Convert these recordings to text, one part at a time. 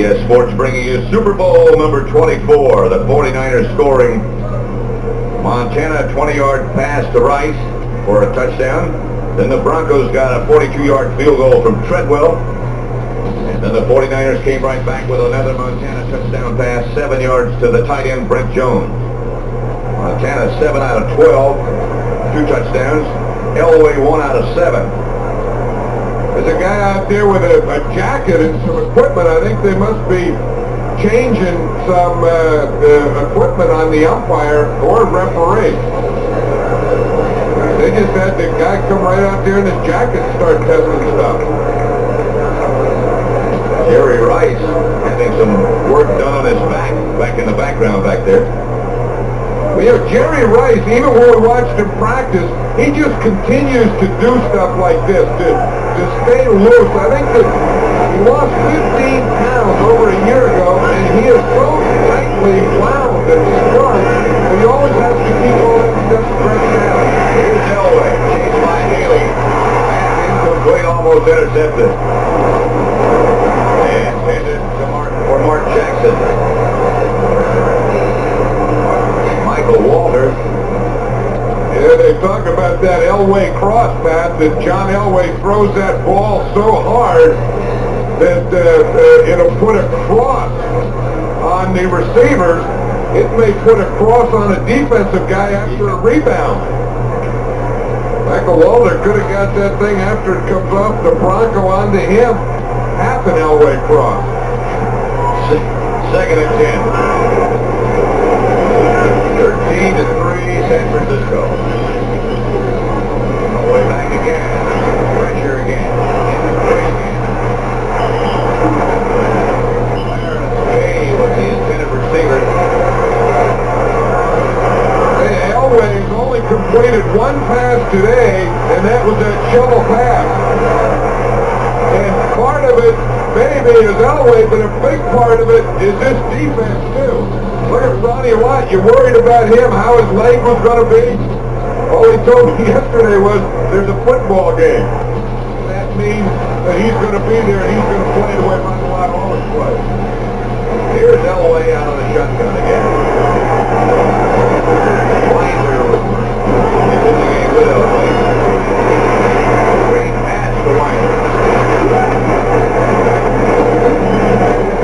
CBS Sports bringing you Super Bowl number 24. The 49ers scoring. Montana, 20-yard pass to Rice for a touchdown. Then the Broncos got a 42-yard field goal from Treadwell. And then the 49ers came right back with another Montana touchdown pass, 7 yards to the tight end, Brent Jones. Montana 7 out of 12, 2 touchdowns. Elway 1 out of 7. There's a guy out there with a jacket and some equipment. I think they must be changing some equipment on the umpire or referee. They just had the guy come right out there in his jacket and start testing stuff. Jerry Rice having some work done on his back in the background back there. Well, you know, Jerry Rice, even when we watched him practice, he just continues to do stuff like this to stay loose. I think that he lost 15 pounds over a year ago, and he is so tightly wound and strung that he always has to keep all that stuff stretched out. Here's Elway, chased by Haley. Pass incomplete, almost intercepted. And handed to Mark Jackson. Michael Walter. Yeah, they talk about that Elway cross pass, that John Elway throws that ball so hard that it'll put a cross on the receivers. It may put a cross on a defensive guy after a rebound. Michael Walter could have got that thing after it comes off the Bronco onto him. Half an Elway cross. Second and 10. 13-3, San Francisco. All the way back again. Pressure again. Clarence was the intended receiver. Elway has only completed one pass today, and that was that shovel pass. And part of it, maybe, is Elway, but a big part of it is this defense, too. Look at Ronnie Watt. You worried about him, how his leg was going to be? All he told me yesterday was, there's a football game. That means that he's going to be there and he's going to play the way Ronnie Watt always plays. Here's Elway out of the shotgun again. Winder into the game with Elway. Great pass to Winder.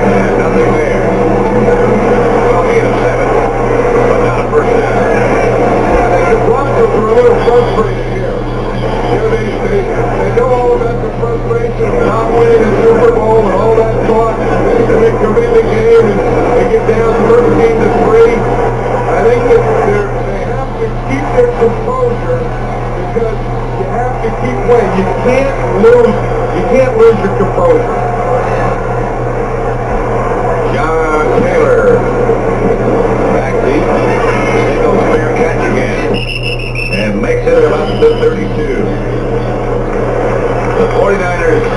And nothing there. Frustrated here. You know, they know all about the frustration of not winning the Super Bowl and all that talk. They come in the game and they get down 13-3. I think that they have to keep their composure because you have to keep playing. You can't lose your composure. John Taylor back deep. Single fair catch again. And makes it about the 32. The 49ers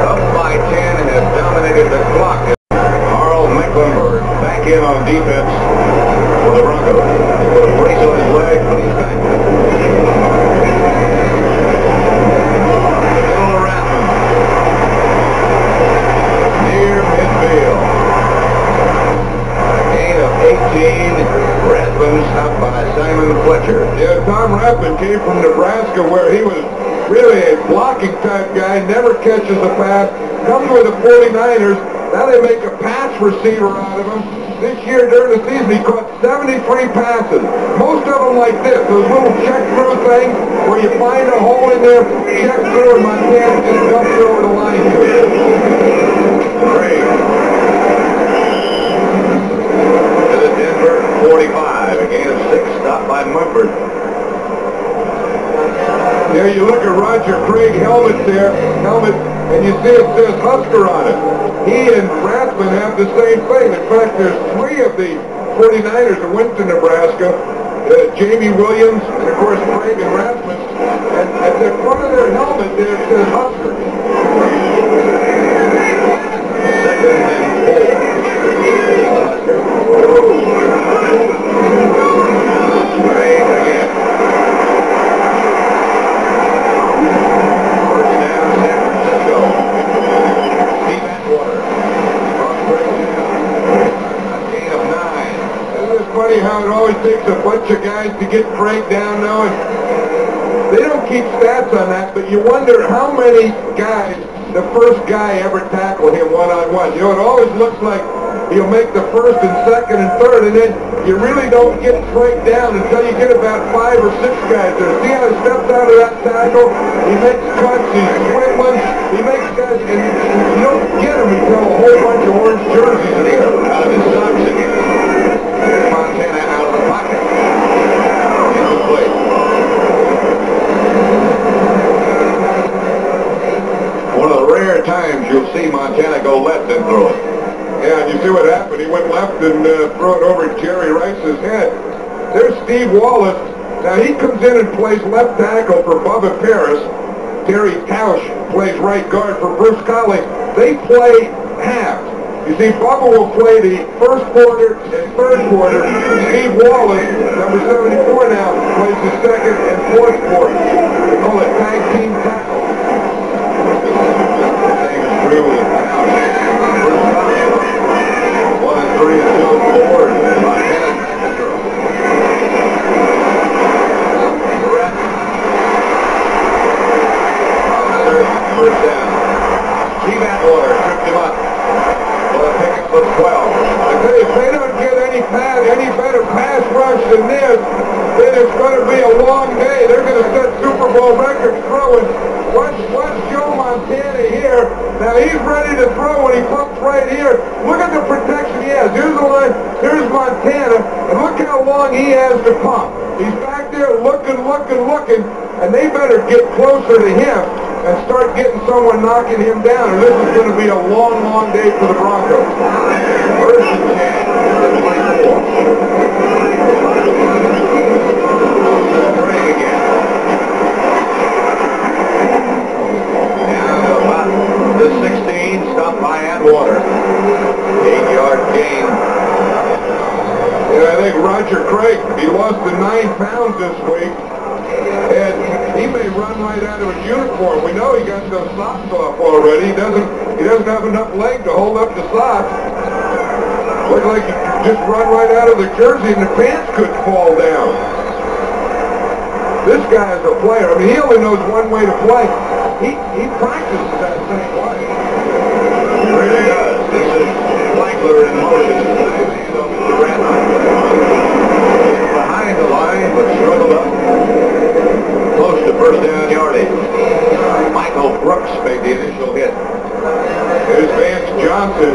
up by 10 and have dominated the clock. Carl Mecklenburg back in on defense for the Broncos. Put a brace on his leg, but he's back. Middle of Rathman. Near midfield. A gain of 18. Rathman stopped by Simon Fletcher. Yeah, Tom Rathman came from Nebraska where he was really a blocking type guy, never catches a pass, comes with the 49ers, now they make a pass receiver out of him. This year during the season he caught 73 passes, most of them like this, those little check-through things where you find a hole in there, check through, and Montana just dumps it over the line to it. Great. To the Denver 45, a gain of 6, stopped by Mumford. There you look at Roger Craig helmet, and you see it says Husker on it. He and Rathman have the same thing. In fact, there's 3 of the 49ers that went to Nebraska. Jamie Williams, and of course Craig and Rathman. And at the front of their helmet there it says Husker. Second and 4. Great again. First down, San Francisco. Steve Atwater. always takes a bunch of guys to get Craig down now, and they don't keep stats on that, but you wonder how many guys, the first guy ever tackled him one-on-one. You know, it always looks like he'll make the first and second and third, and then you really don't get Craig down until you get about 5 or 6 guys there. See how he steps out of that tackle? He makes cuts, he's swiveling, he makes guys, and you don't get him until a whole bunch of orange jerseys in here. Out of his socks again. Here's Montana out of the pocket. Incomplete. One of the rare times you'll see Montana go left and throw it. Yeah, and you see what happened. He went left and threw it over Jerry Rice's head. There's Steve Wallace. Now he comes in and plays left tackle for Bubba Paris. Terry Tausch plays right guard for Bruce Colley. They play half. You see, Bubba will play the first quarter and third quarter. Steve Wallace, number 74 now, plays the second and fourth quarter. They call it tag team tackle. The same is true with Bruce Colley. 1 and 3 and 2 and 4. Montana back to throw. First down. Steve Atwater tripped him up. Well, a pickup of 12. I tell you, if they don't get any better pass rush than this, then it's going to be a long day. They're going to set Super Bowl records throwing. Watch Joe Montana here. Now he's ready to throw when he pumps right here. Look at the protection he has. Here's the line. Here's Montana, and look how long he has to pump. He's back there looking, and they better get closer to him and start getting someone knocking him down, or this is going to be a long, long day for the Broncos. First and 10, the 24. Craig again. Down to about the 16, stopped by Atwater. 8-yard gain. And I think Roger Craig, he lost the 9 pounds this week, and he may run right out of his uniform. We know he got those socks off already. He doesn't have enough leg to hold up the socks. Looks like he could just run right out of the jersey and the pants could fall down. This guy is a player. I mean, he only knows one way to play. He practices that same way. He really does. This is Flagler in motion. Behind the line, but struggled up. Close to first down yardage. Michael Brooks made the initial hit. There's Vance Johnson.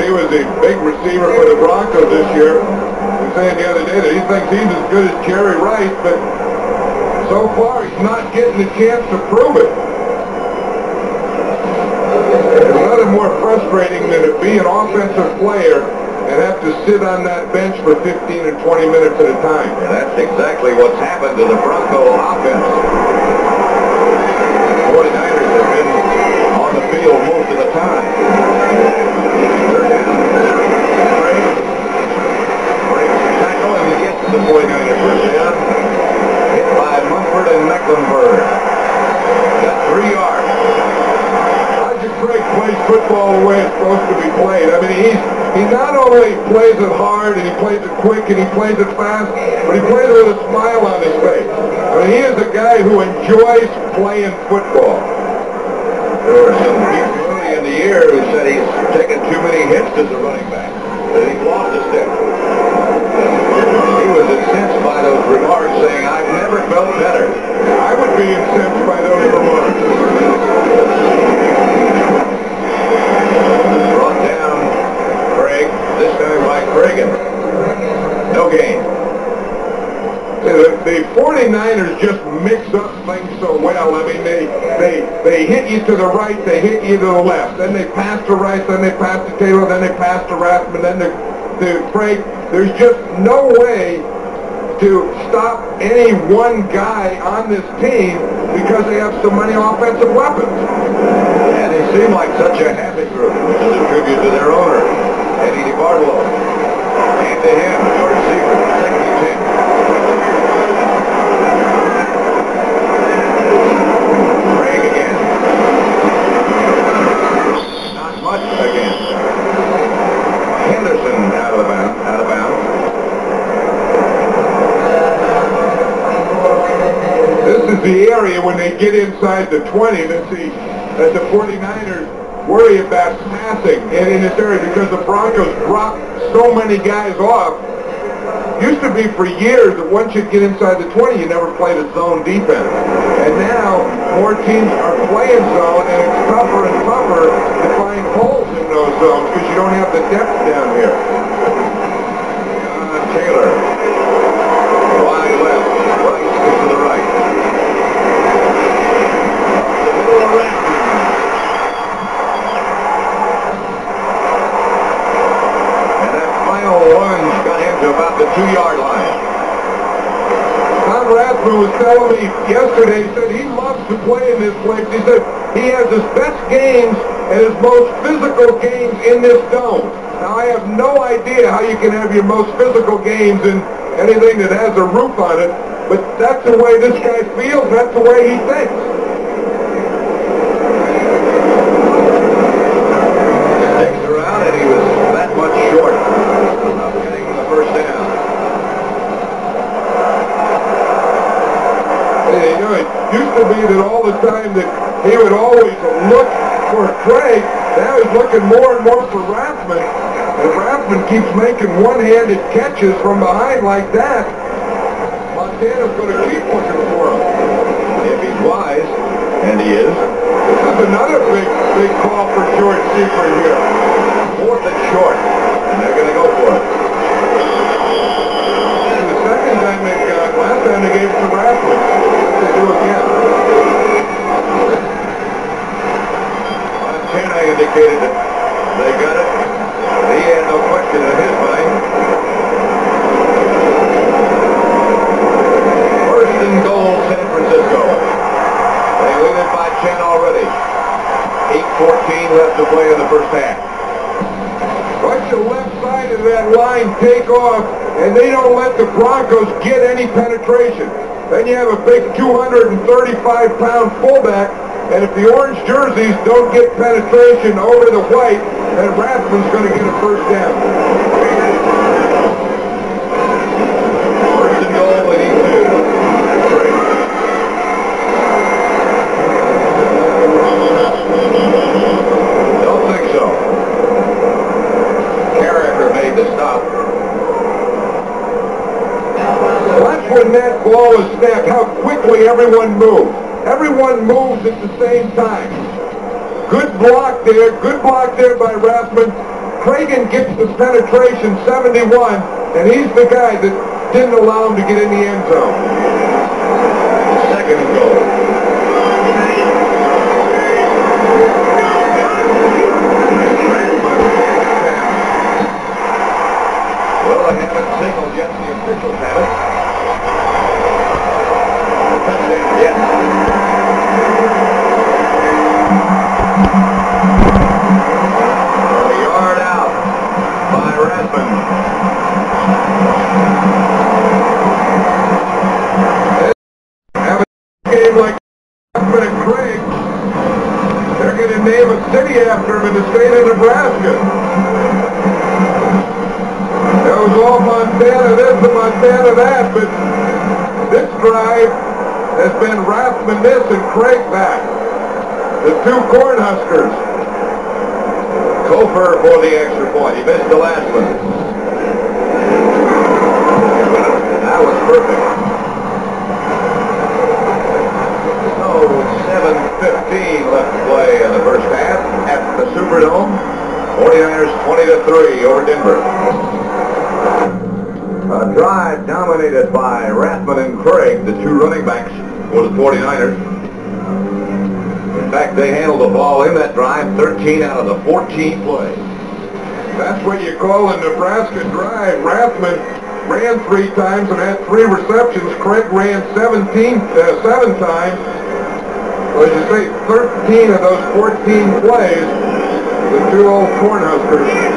He was a big receiver for the Broncos this year. He was saying the other day that he thinks he's as good as Jerry Rice, but so far he's not getting the chance to prove it. There's nothing more frustrating than to be an offensive player and have to sit on that bench for 15 and 20 minutes at a time. And that's exactly what's happened to the Bronco offense. The 49ers have been on the field most of the time. They're down. Breaks the tackle and he gets the 49ers first down. Hit by Mumford and Mecklenburg. Got 3 yards. Roger Craig plays football the way it's supposed to be played. I mean, he not only plays it hard and he plays it quick and he plays it fast, but he plays it with a smile on his face. I mean, he is a guy who enjoys playing football. There were some people early in the year who said he's taken too many hits as a running back, that he's lost a step. He was incensed by those remarks, saying, "I've never felt better." I would be incensed by those remarks. Brought down Craig, this time by Cragen. No gain. The 49ers just mix up things so well. I mean, they hit you to the right, they hit you to the left. Then they pass to Rice, then they pass to Taylor, then they pass to Rathman, then to Craig. There's just no way to stop any one guy on this team because they have so many offensive weapons. And they seem like such a happy group, which is a tribute to their owner, Eddie DeBartolo. And to him, the receiver, second and 10. Craig again. Not much again. Henderson out of bounds. the area when they get inside the 20. Let's see that the 49ers worry about passing in this area because the Broncos drop so many guys off. Used to be for years that once you get inside the 20, you never played a zone defense. And now more teams are playing zone, and it's tougher and tougher to find holes in those zones because you don't have the depth down here. Taylor. Wide left. Right to the right. And that final lunge got him to about the 2-yard line. Tom Rathman was telling me yesterday, he said he loves to play in this place. He said he has his best games and his most physical games in this dome. Now, I have no idea how you can have your most physical games in anything that has a roof on it, but that's the way this guy feels, that's the way he thinks. Sticks around, and he was that much short of getting the first down. You know, it used to be that all the time that he would always look for Craig. Now he's looking more and more for Rathman. And Rathman keeps making one-handed catches from behind like that. Montana's going to keep looking for him. If he's wise, and he is. This is another big call for George Seifert here. 4th and short, and they're going to go for it. And the second time they got, last time they gave it to Rathman. They do again. Montana indicated that they got it. He had no question in his mind. First and goal, San Francisco. They lead it by 10 already. 8:14 left to play in the first half. Watch the left side of that line take off, and they don't let the Broncos get any penetration. Then you have a big 235-pound fullback, and if the orange jerseys don't get penetration over the white, then Rathman's going to get a first down. First and goal, and he's two. Don't think so. Carricker made the stop. Watch when that ball is snapped, how quickly everyone moves. Everyone moves at the same time. Good block there by Rathman. Cragen gets the penetration, 71, and he's the guy that didn't allow him to get in the end zone. Second and goal. Well, I haven't signaled yet, the officials haven't. Touchdown yet. A yard out by Rathman. Have a game like Rathman and Craig. They're going to name a city after him in the state of Nebraska. That was all Montana this and Montana that, but this drive has been Rathman this and Craig that. The two Cornhuskers. Kofer for the extra point. He missed the last one. That was perfect. So 7:15 left to play in the first half at the Superdome. 49ers 20-3 over Denver. A drive dominated by Rathman and Craig, the two running backs for the 49ers. In fact, they handled the ball in that drive 13 out of the 14 plays. That's what you call a Nebraska drive. Rathman ran 3 times and had 3 receptions. Craig ran 7 times. So as you say, 13 of those 14 plays, the two old Cornhuskers.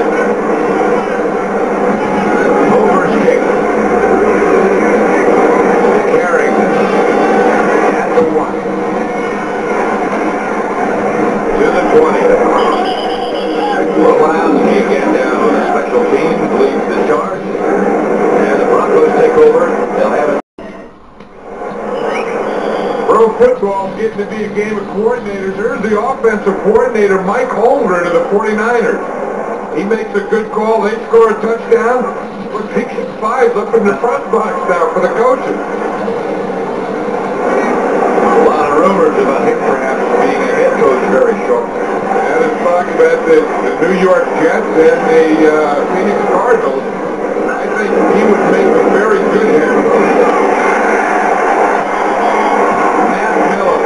getting to be a game of coordinators. There's the offensive coordinator, Mike Holmgren of the 49ers. He makes a good call. They score a touchdown. Look, he gets fives up in the front box now for the coaches. A lot of rumors about him perhaps being a head coach very shortly. And it's talking about the New York Jets and the Phoenix Cardinals. I think he would make a very good head coach. Matt Miller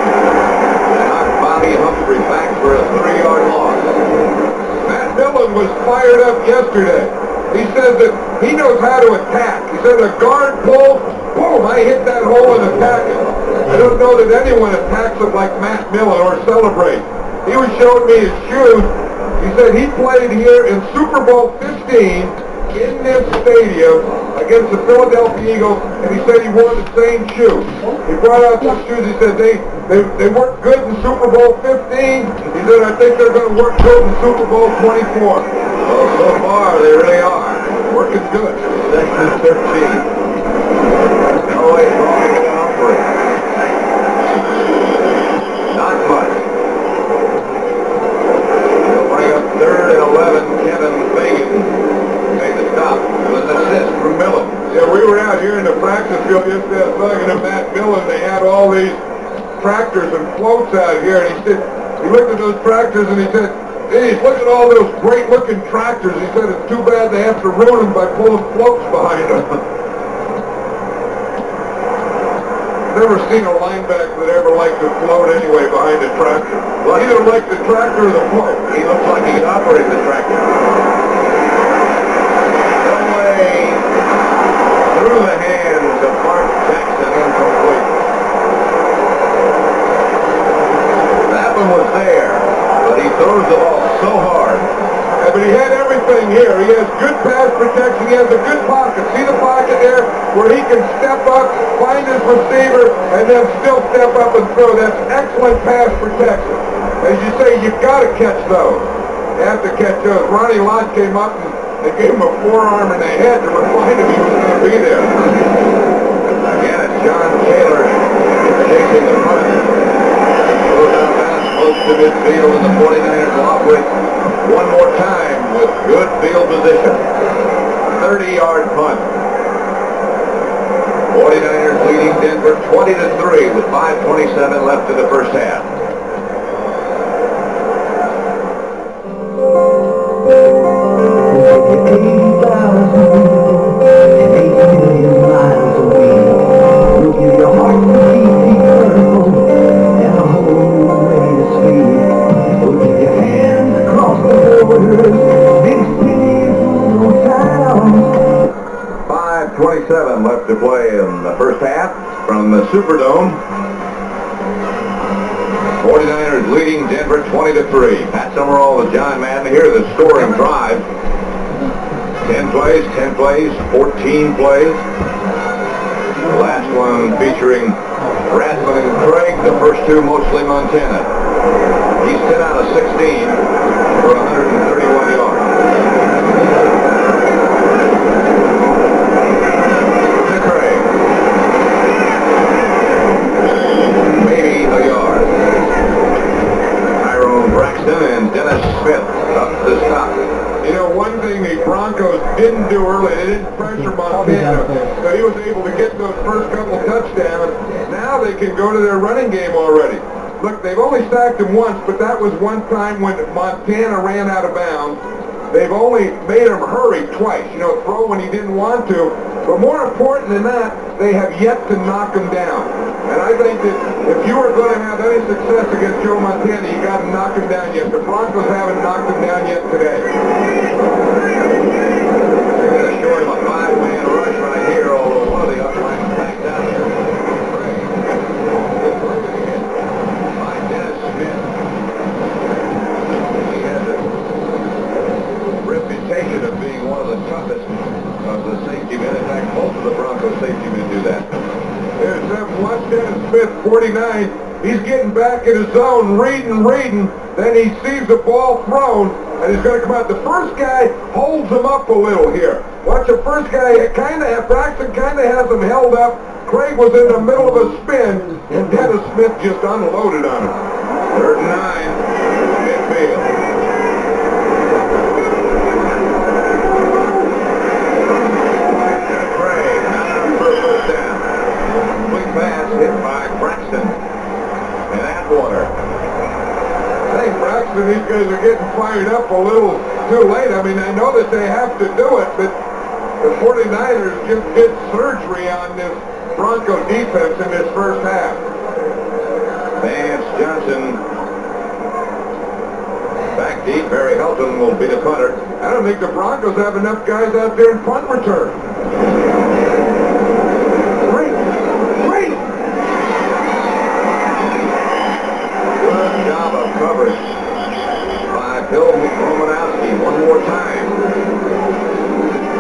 knocked Bobby Humphrey back for a 3-yard loss. Matt Millen was fired up yesterday. He says that he knows how to attack. He said a guard pull, boom, I hit that hole and attack it. I don't know that anyone attacks it like Matt Millen or celebrates. He was showing me his shoes. He said he played here in Super Bowl 15 in this stadium against the Philadelphia Eagles, and he said he wore the same shoe. He brought out those shoes. He said they worked good in Super Bowl 15. He said, I think they're going to work good in Super Bowl 24. Well, so far they really are. Working good. Section 13. No way wrong to Humphrey. Not much. They'll bring up 3rd and 11. Kevin Fagan made the stop. It was an assist from Millen. Yeah, we were out here in the practice field yesterday talking to Matt Millen. They had all these tractors and floats out here, and he said, he looked at those tractors and he said, hey, look at all those great-looking tractors. He said it's too bad they have to ruin them by pulling floats behind them. Never seen a linebacker that ever liked to float anyway behind a tractor. Well, either like the tractor or the float. He looks like he could operate the tractor. One way through the hands of Mark Jackson, incomplete. That one was there, but he throws the ball so hard. Yeah, but he had everything here. He has good pass protection. He has a good pocket. See the pocket there where he can step up, find his receiver, and then still step up and throw. That's excellent pass protection. As you say, you've got to catch those. You have to catch those. Ronnie Lott came up and they gave him a forearm in the head to remind him he was going to be there. Again, it's John Taylor chasing the front. Goes out of bounds close to midfield, and the 49ers will operate one more time with good field position. 30-yard punt. 49ers leading Denver 20-3 with 5:27 left in the first half. Left to play in the first half from the Superdome. 49ers leading Denver 20-3. Pat Summerall with John Madden. Here the scoring drive. 10 plays, 14 plays. The last one featuring Rathman and Craig. The first two mostly Montana. He's 10 out of 16 for 131 yards. And Dennis Smith up to the stop. You know, one thing the Broncos didn't do early, they didn't pressure Montana, so he was able to get those first couple touchdowns. Now they can go to their running game already. Look, they've only sacked him once, but that was one time when Montana ran out of bounds. They've only made him hurry twice, you know, throw when he didn't want to. But more important than that, they have yet to knock him down. And I think that if you are going to have any success against Joe Montana, you got to knock him down yet. The Broncos haven't knocked him down yet today. They're going to show him a 5-man rush right here, although one of the other lines backed out here. By Dennis Smith. He has a reputation of being one of the toughest of the safety men. In fact, most of the Broncos safety men do that. There's watch Dennis Smith, 49. He's getting back in his zone, reading. Then he sees the ball thrown, and he's going to come out. The first guy holds him up a little here. Watch the first guy, Braxton kind of has him held up Craig was in the middle of a spin, and Dennis Smith just unloaded on him. 3rd and 9, midfield. Craig, for a first down. Quick pass hit by Braxton. And Atwater. Hey, Braxton, these guys are getting fired up a little too late. I mean, I know that they have to do it, but the 49ers just did surgery on this Bronco defense in this first half. Vance Johnson back deep. Barry Helton will be the punter. I don't think the Broncos have enough guys out there in punt return. Great! Good job of coverage by Bill Romanowski one more time.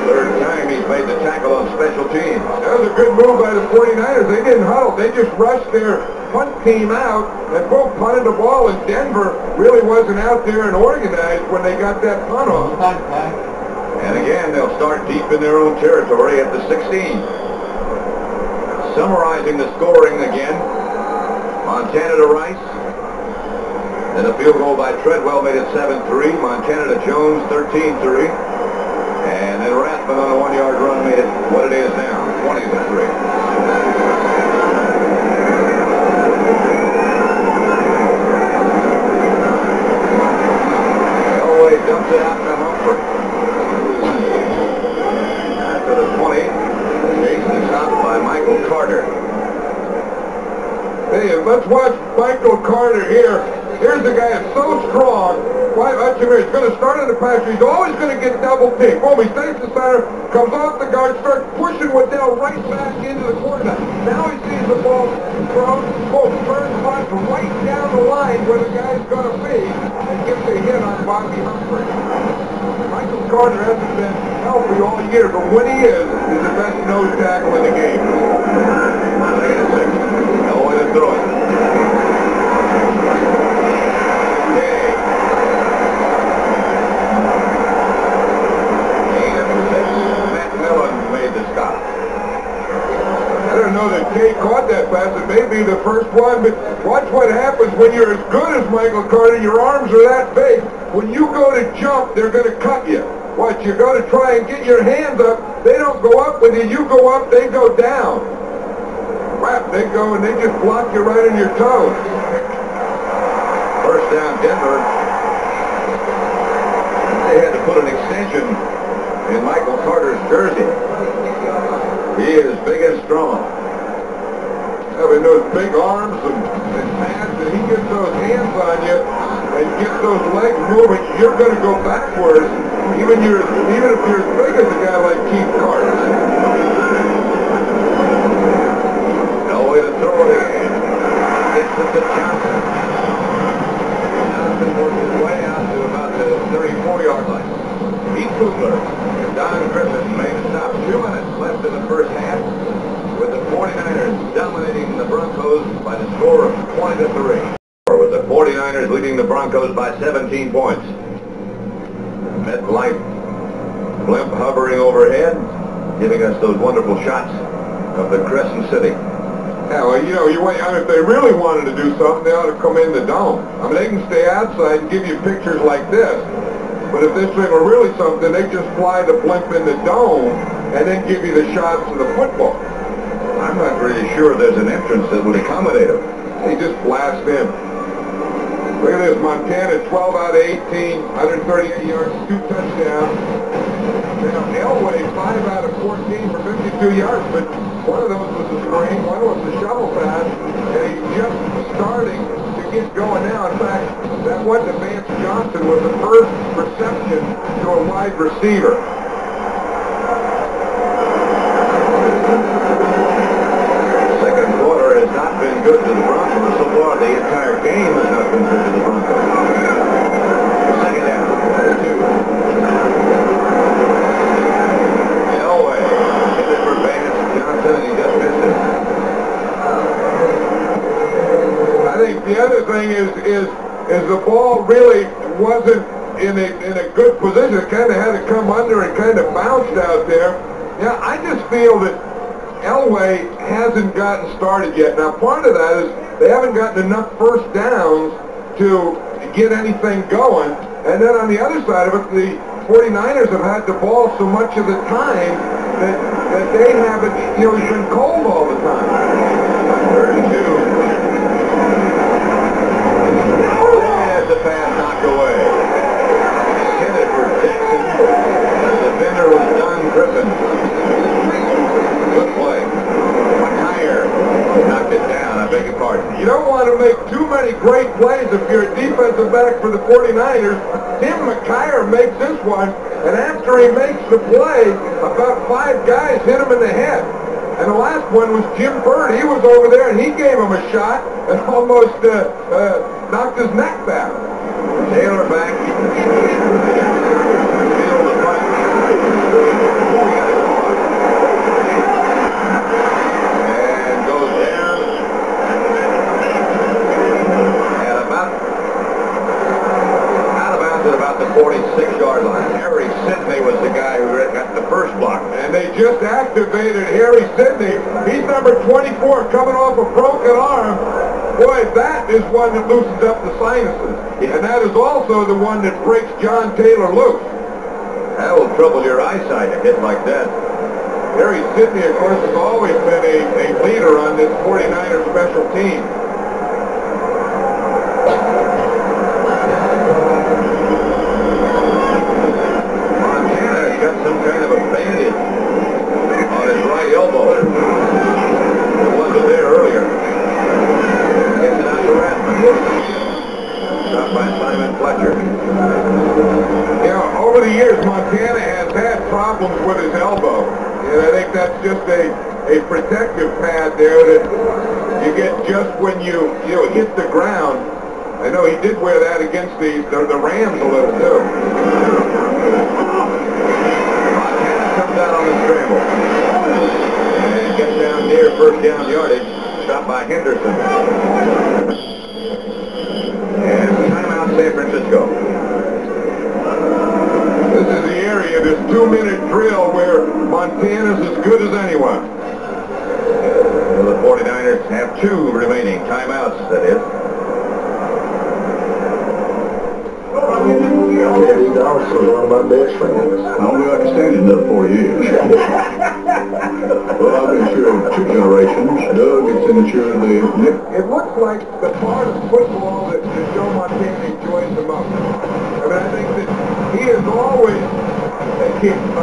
3rd time he's made the tackle on special teams. That was a good move by the 49ers. They didn't huddle. They just rushed their punt team out and both punted the ball, and Denver really wasn't out there and organized when they got that punt off. And again, they'll start deep in their own territory at the 16. Summarizing the scoring again, Montana to Rice. Then a field goal by Treadwell made it 7-3. Montana to Jones, 13-3. And then Rathman on a 1-yard run made it what it is now, 20-3. Elway dumps it out to Humphrey. After the 20, Jason stopped by Michael Carter. Hey, let's watch Michael Carter here. Here's a guy that's so strong. Watch him here. He's going to start in the pass. He's always going to get double teamed. Boom, he stays the center, comes off the guard, starts pushing Waddell right back into the quarterback. Now he sees the ball thrown. Boom, turns front right down the line where the guy's going to be and gets a hit on Bobby Humphrey. Michael Carter hasn't been healthy all year, but when he is, he's the best nose tackle in the game. No way to throw it. I don't know that Kay caught that pass. It may be the first one, but watch what happens when you're as good as Michael Carter. Your arms are that big. When you go to jump, they're going to cut you. Watch, you go to try and get your hands up. They don't go up with you. You go up, they go down. Crap, they go and they just block you right on your toes. First down, Denver. They had to put an extension in Michael Carter's jersey. He is big and strong. Having those big arms and pads, and he gets those hands on you and gets those legs moving, you're going to go backwards, even if you're as big as a guy like Keith Carter. No way to throw it again. Gets it to Johnson. Johnson works his way out to about the 34-yard line. Pete Kugler and Don Griffin made a stop. 2 minutes left in the first half, with the 49ers dominating the Broncos by the score of 20-3. With the 49ers leading the Broncos by 17 points. MetLife blimp hovering overhead, giving us those wonderful shots of the Crescent City. Yeah, well, you know, if they really wanted to do something, they ought to come in the dome. I mean, they can stay outside and give you pictures like this. But if this thing were really something, they just fly the blimp in the dome and then give you the shots of the football. I'm not really sure there's an entrance that would accommodate them. They just blast in. Look at this, Montana, 12 out of 18, 138 yards, 2 touchdowns. Now, Elway, 5 out of 14 for 52 yards, but one of those was a screen, one was a shovel pass, and he's just starting to get going now. In fact, that one to Vance Johnson was the first reception to a wide receiver. Second quarter has not been good to the Broncos. So far, the entire game has not been good to the Broncos. Second down, 2. Elway hit it for Vance Johnson, and he just missed it. I think the other thing is the ball really wasn't in a good position. It kind of had to come under and kind of bounced out there. Yeah, I just feel that Elway hasn't gotten started yet. Now, part of that is they haven't gotten enough first downs to get anything going. And then on the other side of it, the 49ers have had the ball so much of the time that they haven't, you know, he's been cold all the time. 32. There's the pass knocked away. Intended for Jackson. The defender was Don Griffin. Good play. McIntyre knocked it down. I beg your pardon. You don't want to make too many great plays if you're a defensive back for the 49ers. Tim McIntyre makes this one, and after he makes the play, about 5 guys hit him in the head. And the last one was Jim Bird. He was over there, and he gave him a shot and almost knocked his neck back. Taylor back. Field the punt. And goes down. And about out of bounds at about the 46-yard line. Harry Sidney was the guy who got the first block. And they just activated Harry Sidney. He's number 24 coming off a broken arm. Boy, that is one that loosens up the sinuses. And that is also the one that breaks John Taylor loose. That will trouble your eyesight, a hit like that. Harry Sidney, of course, has always been a leader on this 49er special team. Montana's got some kind of a bandage on his right elbow. It wasn't there earlier. Gets it out to Rathman. Shot by Simon Fletcher. Yeah, over the years, Montana has had problems with his elbow. And I think that's just a protective pad there that you get just when you hit the ground. I know he did wear that against the Rams a little, too. Montana comes out on the scramble. And gets down near first down yardage. Shot by Henderson. And timeout San Francisco. This is the area, this 2-minute drill where Montana's as good as anyone. The 49ers have 2 remaining timeouts, that is. Eddie Dawson was one of my best friends. I only like to stand it up 4 years. Well, I've been sure of 2 generations. Doug is in the sure of the next. It looks like the part of football that Joe Montana enjoys the most. I mean, I think that he is always a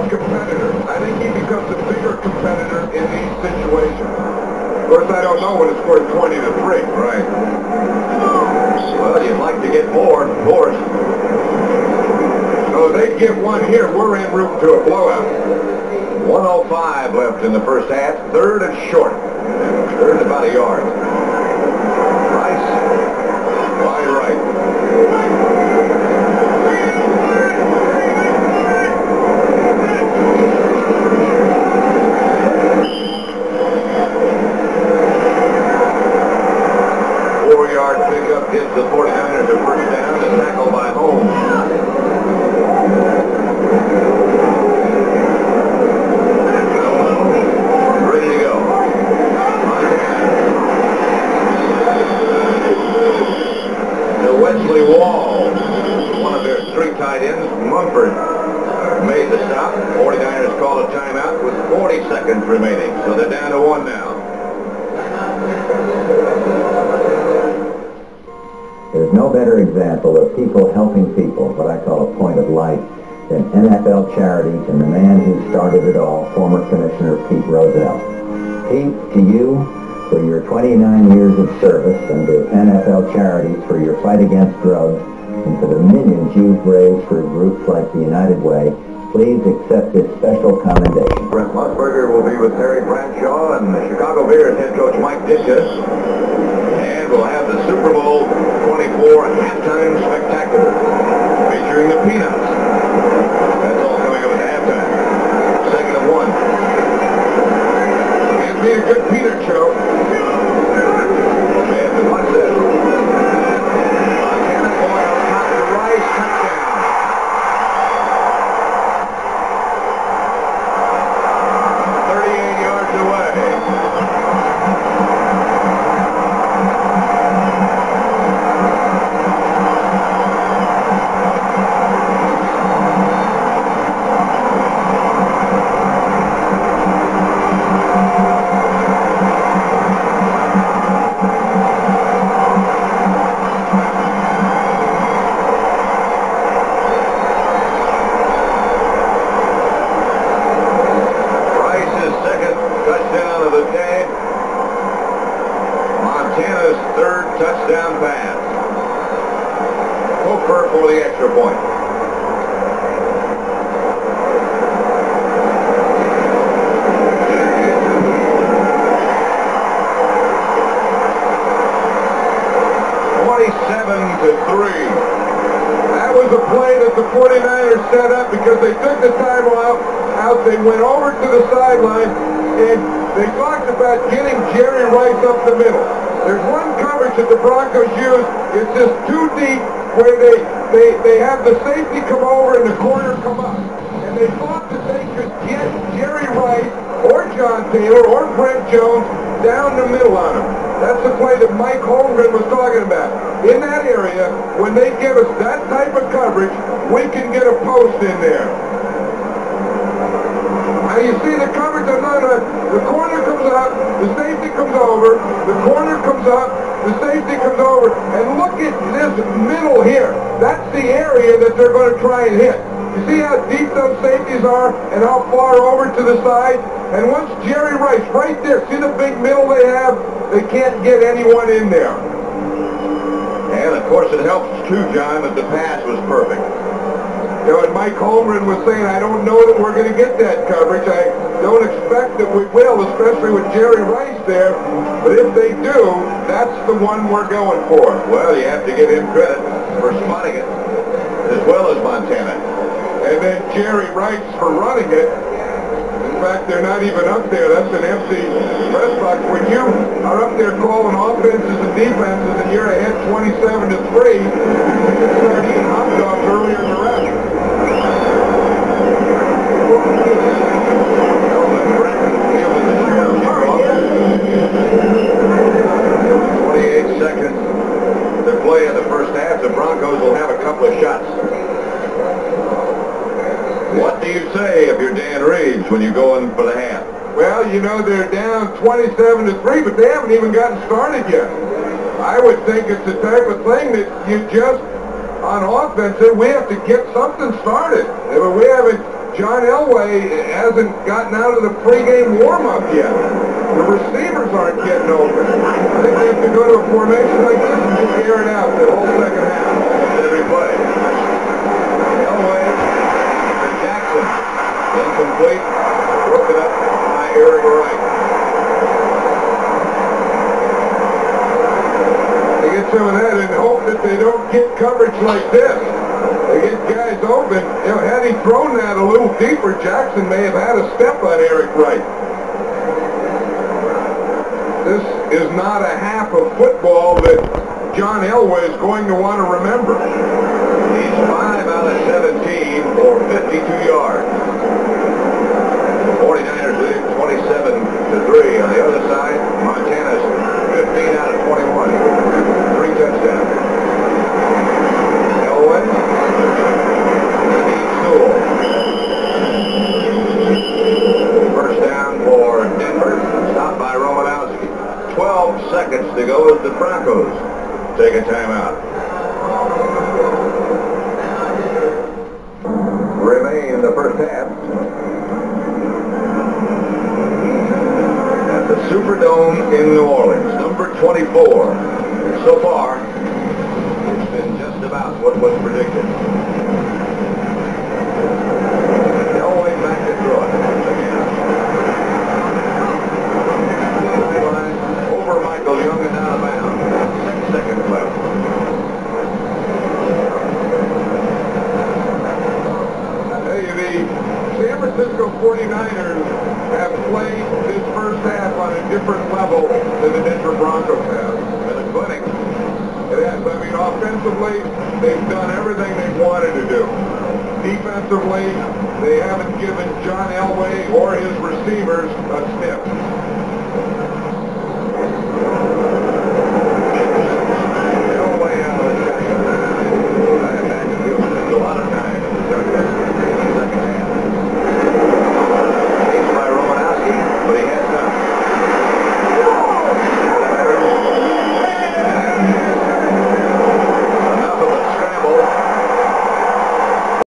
competitor. I think he becomes a bigger competitor in these situations. Of course, I don't know when it scored 20-3. Right. Well, you'd like to get more, of course. So they get one here. We're en route to a blowout. 1:05 left in the first half. 3rd and short. 3rd and about a yard. Rice, wide right. Pickup gives the 49ers a first down and tackle by Holmes. Ready to go. To Wesley Wall, one of their 3 tight ends, Mumford, made the stop. 49ers call a timeout with 40 seconds remaining, so they're down to 1 now. There's no better example of people helping people, what I call a point of light, than NFL Charities and the man who started it all, former Commissioner Pete Rozelle. Pete, to you, for your 29 years of service, and to NFL Charities for your fight against drugs, and for the millions you've raised for groups like the United Way, please accept this special commendation. Brent Musburger will be with Terry Bradshaw and the Chicago Bears head coach Mike Ditka. And we'll have the Super Bowl 24 halftime spectacular featuring the Peanuts. That's all coming up at halftime. 2nd and 1. Can't be a good peanut show. And to watch that. Montana going up top to Rice, touchdown. 38 yards away. touchdown pass. Hooper for the extra point. That was a play that the 49ers set up because they took the time out. They went over to the sideline, and they talked about getting Jerry Rice up the middle. There's one coverage that the Broncos use. It's just too deep where they have the safety come over and the corner come up. And they thought that they could get Jerry Rice or John Taylor or Brent Jones down the middle on him. That's the play that Mike Holmgren was talking about. In that area, when they give us that type of coverage, we can get a post in there. Now you see the coverage on the corner comes up, the safety comes over, the corner comes up, the safety comes over, and look at this middle here. That's the area that they're going to try and hit. You see how deep those safeties are and how far over to the side? And once Jerry Rice, right there, see the big middle they have? They can't get anyone in there. And, of course, it helps, too, John, that the pass was perfect. You know, and Mike Holmgren was saying, I don't know that we're going to get that coverage. I don't expect that we will, especially with Jerry Rice there. But if they do, that's the one we're going for. Well, you have to give him credit for spotting it, as well as Montana. And then Jerry Rice for running it. In fact, they're not even up there. That's an empty press box. When you are up there calling offenses and defenses and you're ahead 27-3, you can start eating hot dogs earlier in the rest. 28 seconds to play in the first half. The Broncos will have a couple of shots. What do you say if you're Dan Reeves when you go in for the half? Well, you know, they're down 27-3, but they haven't even gotten started yet. I would think it's the type of thing that you just, on offense, we have to get something started. We haven't, John Elway hasn't gotten out of the pregame warm-up yet. The receivers aren't getting open. I think they have to go to a formation like this and just air it out the whole second half. Every play. Elway to Jackson. Incomplete. Broken up by Eric Wright. They get some of that and hope that they don't get coverage like this. They get guys open. You know, had he thrown that a little deeper, Jackson may have had a step on Eric Wright. This is not a half of football that John Elway is going to want to remember. He's 5 out of 17 for 52 yards. The 49ers leading 27-3. On the other side, Montana's 15 out of 21. 3 touchdowns. Elway. Steve Sewell. First down for Denver. Stopped by Romanowski. 12 seconds to go as the Broncos take a timeout. Remain in the first half. At the Superdome in New Orleans, number 24. So far, it's been just about what was predicted. Elway back to throw it. Again. Over Michael Young and out of bounds. 6 seconds left. The San Francisco 49ers have played this first half on a different level than the Denver Broncos have. And it's winning. It has. I mean, offensively, they've done everything they wanted to do. Defensively, they haven't given John Elway or his receivers a sniff.